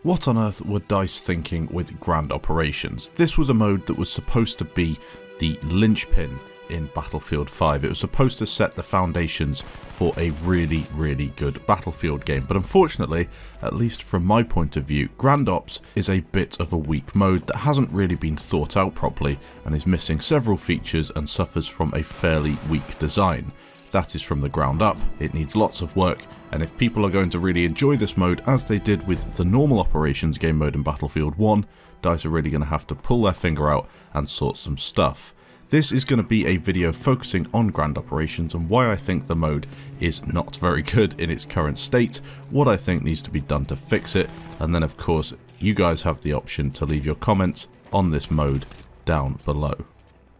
What on earth were DICE thinking with Grand Operations? This was a mode that was supposed to be the linchpin in Battlefield 5. It was supposed to set the foundations for a really, really good Battlefield game, but unfortunately, at least from my point of view, Grand Ops is a bit of a weak mode that hasn't really been thought out properly and is missing several features and suffers from a fairly weak design. That is from the ground up. It needs lots of work, and if people are going to really enjoy this mode as they did with the normal operations game mode in Battlefield 1, DICE are really going to have to pull their finger out and sort some stuff. This is going to be a video focusing on Grand Operations and why I think the mode is not very good in its current state, what I think needs to be done to fix it, and then of course you guys have the option to leave your comments on this mode down below.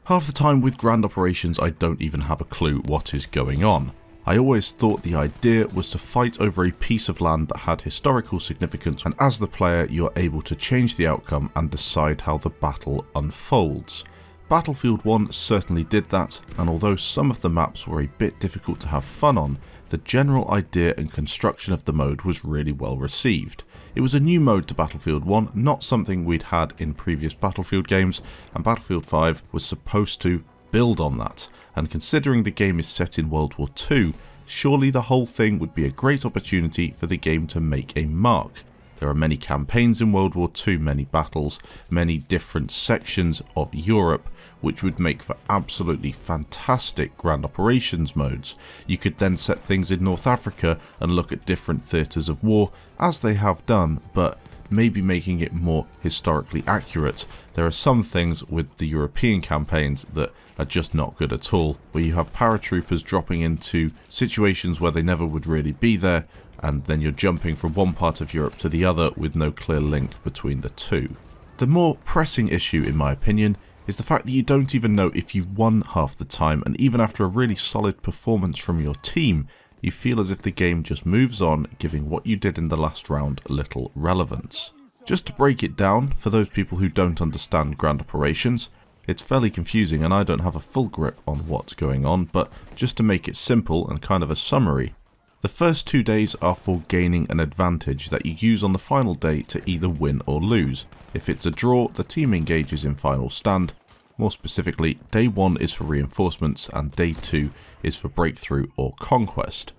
Half the time with Grand Operations I don't even have a clue what is going on. I always thought the idea was to fight over a piece of land that had historical significance, and as the player you're able to change the outcome and decide how the battle unfolds. Battlefield 1 certainly did that, and although some of the maps were a bit difficult to have fun on, the general idea and construction of the mode was really well received. It was a new mode to Battlefield 1, not something we'd had in previous Battlefield games, and Battlefield 5 was supposed to build on that, and considering the game is set in World War II, surely the whole thing would be a great opportunity for the game to make a mark. There are many campaigns in World War II, many battles, many different sections of Europe, which would make for absolutely fantastic Grand Operations modes. You could then set things in North Africa and look at different theatres of war, as they have done, but maybe making it more historically accurate. There are some things with the European campaigns that are just not good at all, where you have paratroopers dropping into situations where they never would really be there, and then you're jumping from one part of Europe to the other with no clear link between the two. The more pressing issue, in my opinion, is the fact that you don't even know if you won half the time, and even after a really solid performance from your team, you feel as if the game just moves on, giving what you did in the last round little relevance. Just to break it down, for those people who don't understand Grand Operations, it's fairly confusing and I don't have a full grip on what's going on, but just to make it simple and kind of a summary, the first 2 days are for gaining an advantage that you use on the final day to either win or lose. If it's a draw, the team engages in final stand. More specifically, day 1 is for reinforcements and day 2 is for breakthrough or conquest.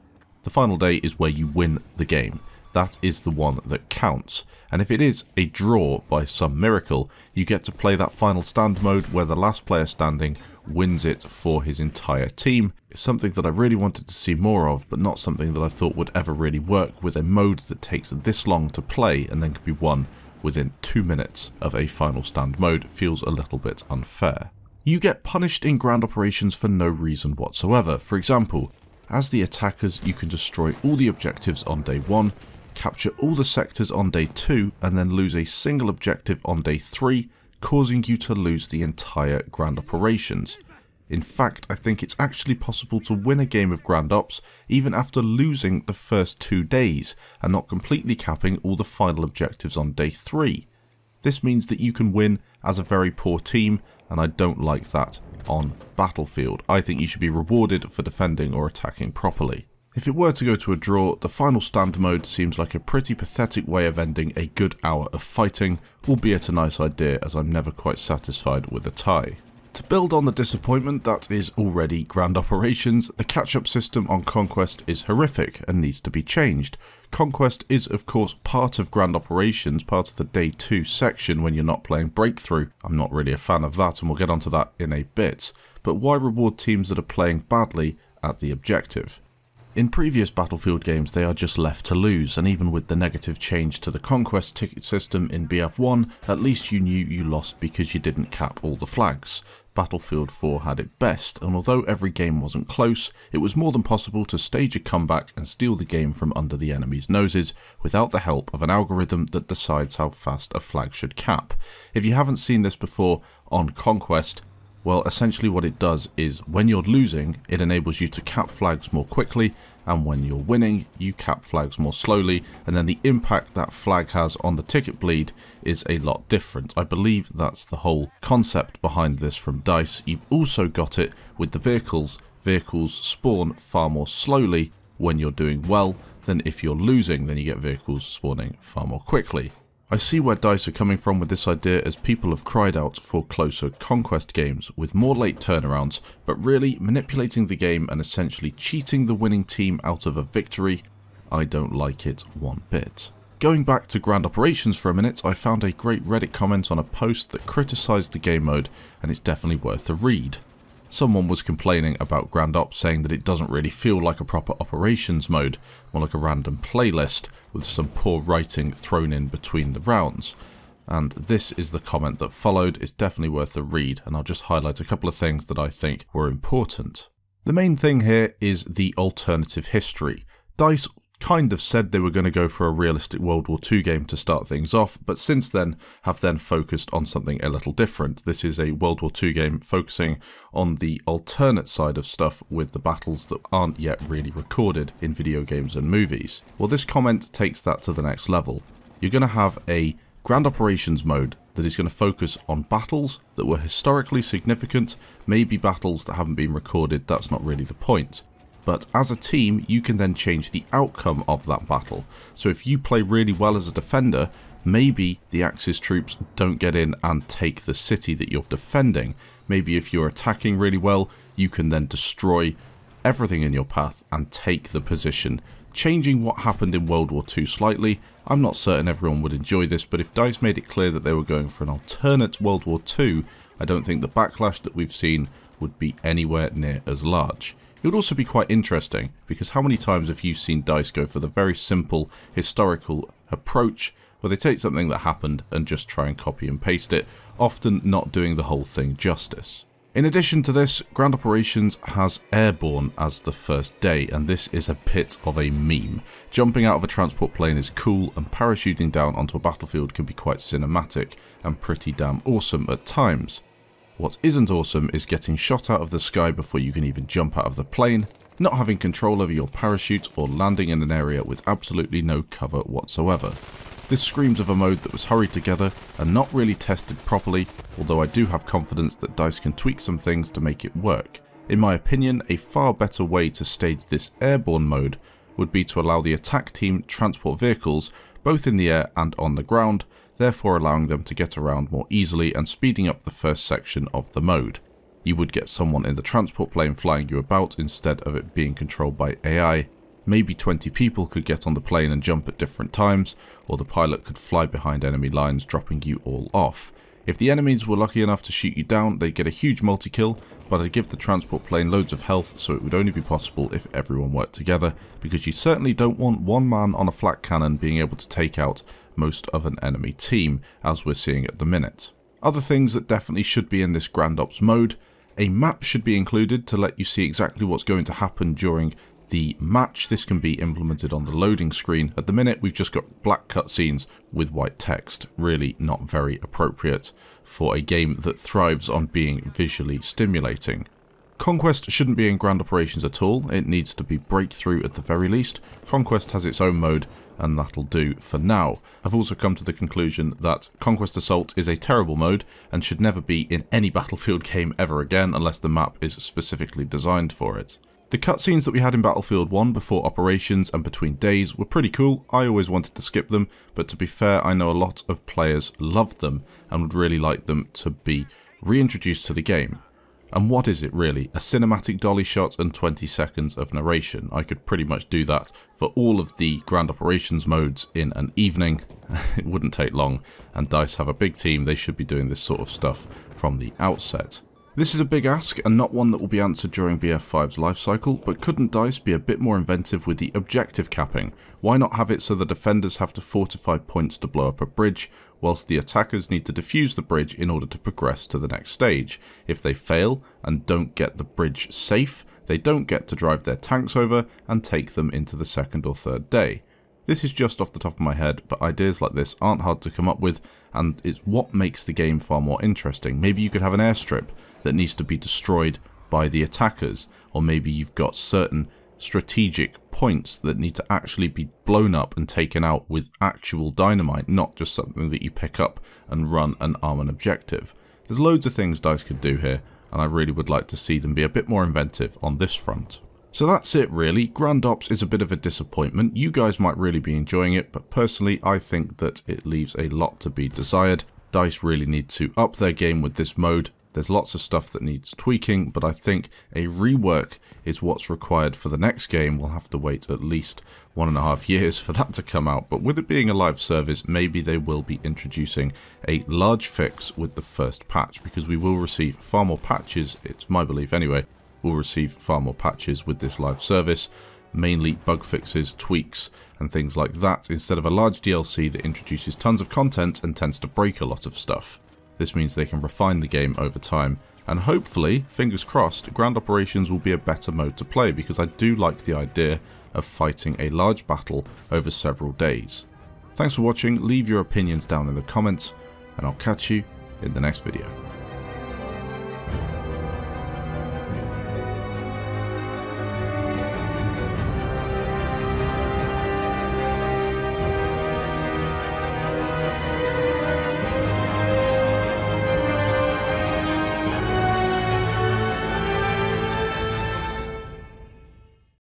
The final day is where you win the game. That is the one that counts, and if it is a draw by some miracle, you get to play that final stand mode where the last player standing wins it for his entire team. It's something that I really wanted to see more of, but not something that I thought would ever really work with a mode that takes this long to play and then can be won within 2 minutes of a final stand mode. Feels a little bit unfair. You get punished in Grand Operations for no reason whatsoever. For example, as the attackers you can destroy all the objectives on day 1, capture all the sectors on day 2 and then lose a single objective on day 3, causing you to lose the entire Grand Operations. In fact, I think it's actually possible to win a game of Grand Ops even after losing the first 2 days and not completely capping all the final objectives on day 3. This means that you can win as a very poor team, and I don't like that on Battlefield. I think you should be rewarded for defending or attacking properly. If it were to go to a draw, the final stand mode seems like a pretty pathetic way of ending a good hour of fighting, albeit a nice idea as I'm never quite satisfied with a tie. To build on the disappointment that is already Grand Operations, the catch-up system on Conquest is horrific and needs to be changed. Conquest is of course part of Grand Operations, part of the day 2 section when you're not playing Breakthrough. I'm not really a fan of that and we'll get onto that in a bit, but why reward teams that are playing badly at the objective? In previous Battlefield games they are just left to lose, and even with the negative change to the Conquest ticket system in BF1, at least you knew you lost because you didn't cap all the flags. Battlefield 4 had it best, and although every game wasn't close, it was more than possible to stage a comeback and steal the game from under the enemy's noses without the help of an algorithm that decides how fast a flag should cap. If you haven't seen this before on Conquest, well, essentially what it does is when you're losing, it enables you to cap flags more quickly, and when you're winning, you cap flags more slowly, and then the impact that flag has on the ticket bleed is a lot different. I believe that's the whole concept behind this from DICE. You've also got it with the vehicles. Vehicles spawn far more slowly when you're doing well than if you're losing, then you get vehicles spawning far more quickly. I see where DICE are coming from with this idea, as people have cried out for closer conquest games with more late turnarounds, but really manipulating the game and essentially cheating the winning team out of a victory. I don't like it one bit. Going back to Grand Operations for a minute, I found a great Reddit comment on a post that criticised the game mode, and it's definitely worth a read. Someone was complaining about Grand Ops, saying that it doesn't really feel like a proper operations mode, more like a random playlist with some poor writing thrown in between the rounds. And this is the comment that followed. It's definitely worth a read, and I'll just highlight a couple of things that I think were important. The main thing here is the alternative history. DICE kind of said they were going to go for a realistic World War II game to start things off, but since then have then focused on something a little different. This is a World War II game focusing on the alternate side of stuff with the battles that aren't yet really recorded in video games and movies. Well, this comment takes that to the next level. You're going to have a Grand Operations mode that is going to focus on battles that were historically significant, maybe battles that haven't been recorded, that's not really the point. But as a team, you can then change the outcome of that battle. So if you play really well as a defender, maybe the Axis troops don't get in and take the city that you're defending. Maybe if you're attacking really well, you can then destroy everything in your path and take the position, changing what happened in World War II slightly. I'm not certain everyone would enjoy this, but if DICE made it clear that they were going for an alternate World War II, I don't think the backlash that we've seen would be anywhere near as large. It would also be quite interesting, because how many times have you seen DICE go for the very simple historical approach where they take something that happened and just try and copy and paste it, often not doing the whole thing justice. In addition to this, Grand Operations has Airborne as the first day, and this is a bit of a meme. Jumping out of a transport plane is cool, and parachuting down onto a battlefield can be quite cinematic and pretty damn awesome at times. What isn't awesome is getting shot out of the sky before you can even jump out of the plane, not having control over your parachute, or landing in an area with absolutely no cover whatsoever. This screams of a mode that was hurried together and not really tested properly, although I do have confidence that DICE can tweak some things to make it work. In my opinion, a far better way to stage this Airborne mode would be to allow the attack team transport vehicles both in the air and on the ground, therefore allowing them to get around more easily and speeding up the first section of the mode. You would get someone in the transport plane flying you about instead of it being controlled by AI. Maybe 20 people could get on the plane and jump at different times, or the pilot could fly behind enemy lines, dropping you all off. If the enemies were lucky enough to shoot you down, they'd get a huge multi-kill, but I'd give the transport plane loads of health, so it would only be possible if everyone worked together, because you certainly don't want one man on a flak cannon being able to take out most of an enemy team, as we're seeing at the minute. Other things that definitely should be in this Grand Ops mode: a map should be included to let you see exactly what's going to happen during the match. This can be implemented on the loading screen. At the minute we've just got black cutscenes with white text, really not very appropriate for a game that thrives on being visually stimulating. Conquest shouldn't be in Grand Operations at all, it needs to be Breakthrough at the very least. Conquest has its own mode, and that'll do for now. I've also come to the conclusion that Conquest Assault is a terrible mode and should never be in any Battlefield game ever again unless the map is specifically designed for it. The cutscenes that we had in Battlefield 1 before Operations and between days were pretty cool. I always wanted to skip them, but to be fair, I know a lot of players loved them and would really like them to be reintroduced to the game. And what is it really? A cinematic dolly shot and 20 seconds of narration. I could pretty much do that for all of the Grand Operations modes in an evening. It wouldn't take long, and DICE have a big team, they should be doing this sort of stuff from the outset. This is a big ask and not one that will be answered during BF5's lifecycle, but couldn't DICE be a bit more inventive with the objective capping? Why not have it so the defenders have to fortify points to blow up a bridge, whilst the attackers need to defuse the bridge in order to progress to the next stage? If they fail and don't get the bridge safe, they don't get to drive their tanks over and take them into the second or third day. This is just off the top of my head, but ideas like this aren't hard to come up with, and it's what makes the game far more interesting. Maybe you could have an airstrip that needs to be destroyed by the attackers, or maybe you've got certain strategic points that need to actually be blown up and taken out with actual dynamite, not just something that you pick up and run and arm an objective. There's loads of things DICE could do here, and I really would like to see them be a bit more inventive on this front. So that's it really. Grand Ops is a bit of a disappointment. You guys might really be enjoying it, but personally I think that it leaves a lot to be desired. DICE really need to up their game with this mode. There's lots of stuff that needs tweaking, but I think a rework is what's required for the next game. We'll have to wait at least 1.5 years for that to come out, but with it being a live service, maybe they will be introducing a large fix with the first patch, because we will receive far more patches, it's my belief anyway, we'll receive far more patches with this live service, mainly bug fixes, tweaks, and things like that, instead of a large DLC that introduces tons of content and tends to break a lot of stuff. This means they can refine the game over time, and hopefully, fingers crossed, Grand Operations will be a better mode to play, because I do like the idea of fighting a large battle over several days. Thanks for watching, leave your opinions down in the comments, and I'll catch you in the next video.